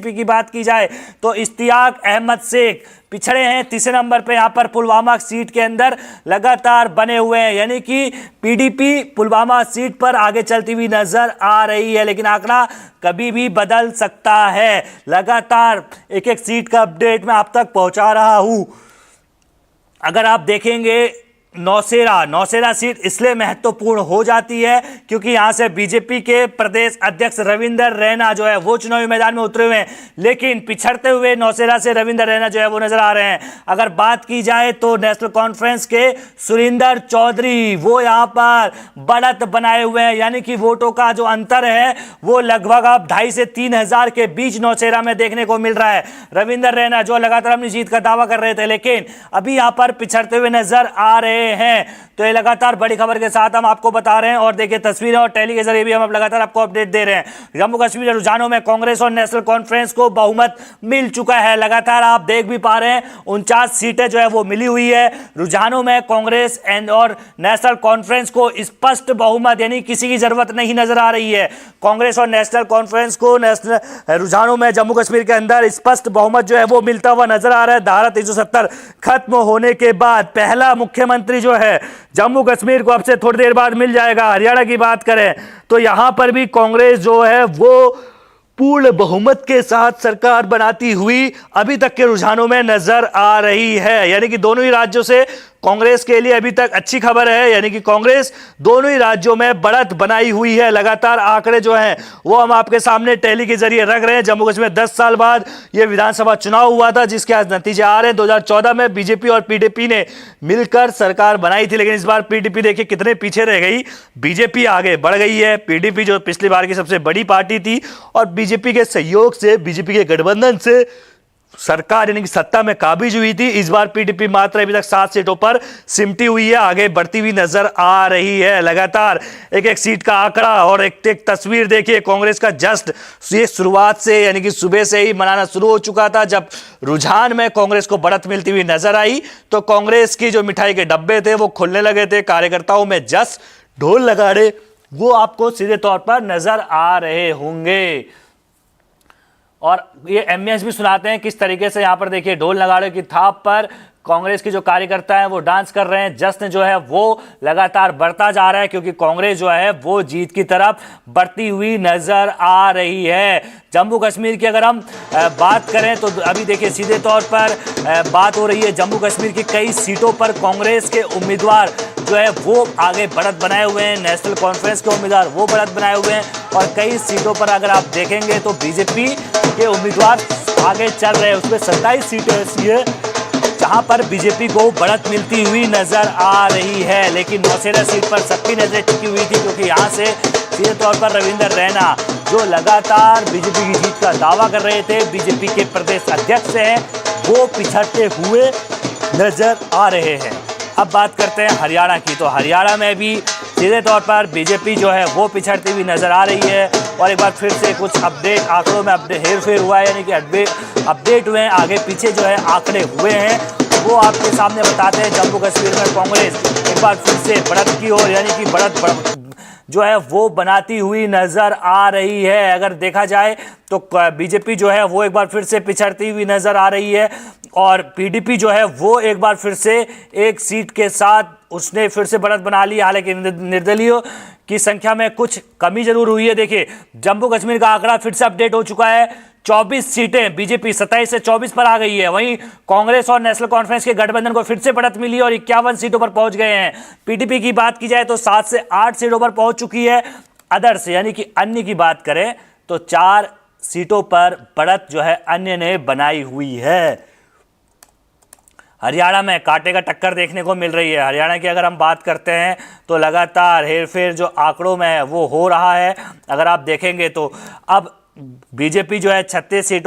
की बात की जाए तो इश्तियाक अहमद शेख पिछड़े हैं तीसरे नंबर पे। यहां पर पुलवामा सीट के अंदर लगातार बने हुए हैं, यानी कि पीडीपी पुलवामा सीट पर आगे चलती हुई नजर आ रही है, लेकिन आंकड़ा कभी भी बदल सकता है। लगातार एक एक सीट का अपडेट मैं आप तक पहुंचा रहा हूं। अगर आप देखेंगे नौशेरा सीट इसलिए महत्वपूर्ण हो जाती है क्योंकि यहां से बीजेपी के प्रदेश अध्यक्ष रविंदर रैना जो है वो चुनावी मैदान में उतरे हुए हैं, लेकिन पिछड़ते हुए नौशेरा से रविंदर रैना जो है वो नजर आ रहे हैं। अगर बात की जाए तो नेशनल कॉन्फ्रेंस के सुरिंदर चौधरी वो यहां पर बढ़त बनाए हुए हैं, यानी कि वोटों का जो अंतर है वो लगभग अब 2,500 से 3,000 के बीच नौशेरा में देखने को मिल रहा है। रविंदर रैना जो लगातार अपनी जीत का दावा कर रहे थे, लेकिन अभी यहां पर पिछड़ते हुए नजर आ रहे हैं। तो ये लगातार बड़ी खबर के साथ हम आपको बता रहे हैं, और देखिए तस्वीरें और टेली के जरिए भी हम लगातार आपको अपडेट दे रहे हैं। जम्मू कश्मीर रुझानों में कांग्रेस और नेशनल कॉन्फ्रेंस को बहुमत मिल चुका है। लगातार आप देख भी पा रहे हैं 49 सीटें जो है वो मिली हुई है। रुझानों में कांग्रेस और नेशनल कॉन्फ्रेंस को स्पष्ट बहुमत, यानी किसी की जरूरत नहीं नजर आ रही है। कांग्रेस और नेशनल कॉन्फ्रेंस को रुझानों में जम्मू कश्मीर के अंदर स्पष्ट बहुमत जो है वो मिलता हुआ नजर आ रहा है। धारा 370 खत्म होने के बाद पहला मुख्यमंत्री जो है जम्मू कश्मीर को अब से थोड़ी देर बाद मिल जाएगा। हरियाणा की बात करें तो यहां पर भी कांग्रेस जो है वो पूर्ण बहुमत के साथ सरकार बनाती हुई अभी तक के रुझानों में नजर आ रही है, यानी कि दोनों ही राज्यों से कांग्रेस के लिए अभी तक अच्छी खबर है, यानी कि कांग्रेस दोनों ही राज्यों में बढ़त बनाई हुई है। लगातार आंकड़े जो हैं वो हम आपके सामने टेली के जरिए रख रहे हैं। जम्मू कश्मीर 10 साल बाद यह विधानसभा चुनाव हुआ था, जिसके आज नतीजे आ रहे हैं। 2014 में बीजेपी और पीडीपी ने मिलकर सरकार बनाई थी, लेकिन इस बार पीडीपी देखिए कितने पीछे रह गई, बीजेपी आगे बढ़ गई है। पीडीपी जो पिछली बार की सबसे बड़ी पार्टी थी और बीजेपी के सहयोग से, बीजेपी के गठबंधन से सरकार यानी कि सत्ता में काबिज हुई थी, इस बार पीडीपी मात्र अभी तक 7 सीटों पर सिमटी हुई है, आगे बढ़ती हुई नजर आ रही है। लगातार एक एक सीट का आंकड़ा और एक तस्वीर देखिए। कांग्रेस का जस्ट ये शुरुआत से यानी कि सुबह से ही मनाना शुरू हो चुका था। जब रुझान में कांग्रेस को बढ़त मिलती हुई नजर आई तो कांग्रेस की जो मिठाई के डब्बे थे वो खुलने लगे थे। कार्यकर्ताओं में जस्ट ढोल नगाड़े वो आपको सीधे तौर पर नजर आ रहे होंगे, और ये एमएस भी सुनाते हैं किस तरीके से। यहां पर देखिए ढोल नगाड़े की थाप पर कांग्रेस के जो कार्यकर्ता हैं वो डांस कर रहे हैं। जश्न जो है वो लगातार बढ़ता जा रहा है क्योंकि कांग्रेस जो है वो जीत की तरफ बढ़ती हुई नजर आ रही है। जम्मू कश्मीर की अगर हम बात करें तो अभी देखिए सीधे तौर पर बात हो रही है जम्मू कश्मीर की कई सीटों पर कांग्रेस के उम्मीदवार जो है वो आगे बढ़त बनाए हुए हैं, नेशनल कॉन्फ्रेंस के उम्मीदवार वो बढ़त बनाए हुए हैं, और कई सीटों पर अगर आप देखेंगे तो बीजेपी के उम्मीदवार आगे चल रहे हैं। उसमें 27 सीटें ऐसी है जहां पर बीजेपी को बढ़त मिलती हुई नजर आ रही है, लेकिन नौशेरा सीट पर सबकी नजरें टिकी हुई थी क्योंकि यहां से सीधे तौर पर रविंदर रैना जो लगातार बीजेपी की जीत का दावा कर रहे थे, बीजेपी के प्रदेश अध्यक्ष हैं, वो पिछड़ते हुए नजर आ रहे हैं। अब बात करते हैं हरियाणा की, तो हरियाणा में भी सीधे तौर पर बीजेपी जो है वो पिछड़ती हुई नजर आ रही है, और एक बार फिर से कुछ अपडेट आंकड़ों में हेरफेर हुआ है, यानी कि अपडेट हुए हैं, आगे पीछे जो है आंकड़े हुए हैं वो आपके सामने बताते हैं। जम्मू कश्मीर में कांग्रेस एक बार फिर से बढ़त की ओर यानी कि बढ़त जो है वो बनाती हुई नजर आ रही है। अगर देखा जाए तो बीजेपी जो है वो एक बार फिर से पिछड़ती हुई नजर आ रही है, और पीडीपी जो है वो एक बार फिर से एक सीट के साथ उसने फिर से बढ़त बना ली। हालांकि निर्दलीयों की संख्या में कुछ कमी जरूर हुई है। देखिए जम्मू कश्मीर का आंकड़ा फिर से अपडेट हो चुका है, 24 सीटें बीजेपी 27 से 24 पर आ गई है। वहीं कांग्रेस और नेशनल कॉन्फ्रेंस के गठबंधन को फिर से बढ़त मिली और 51 सीटों पर पहुंच गए हैं। पीडीपी की बात की जाए तो 7 से 8 सीटों पर पहुंच चुकी है। अदर्स यानी कि अन्य की बात करें तो 4 सीटों पर बढ़त जो है अन्य ने बनाई हुई है। हरियाणा में कांटे का टक्कर देखने को मिल रही है। हरियाणा की अगर हम बात करते हैं तो लगातार हेरफेर जो आंकड़ों में है वो हो रहा है। अगर आप देखेंगे तो अब बीजेपी जो है 36 सीटों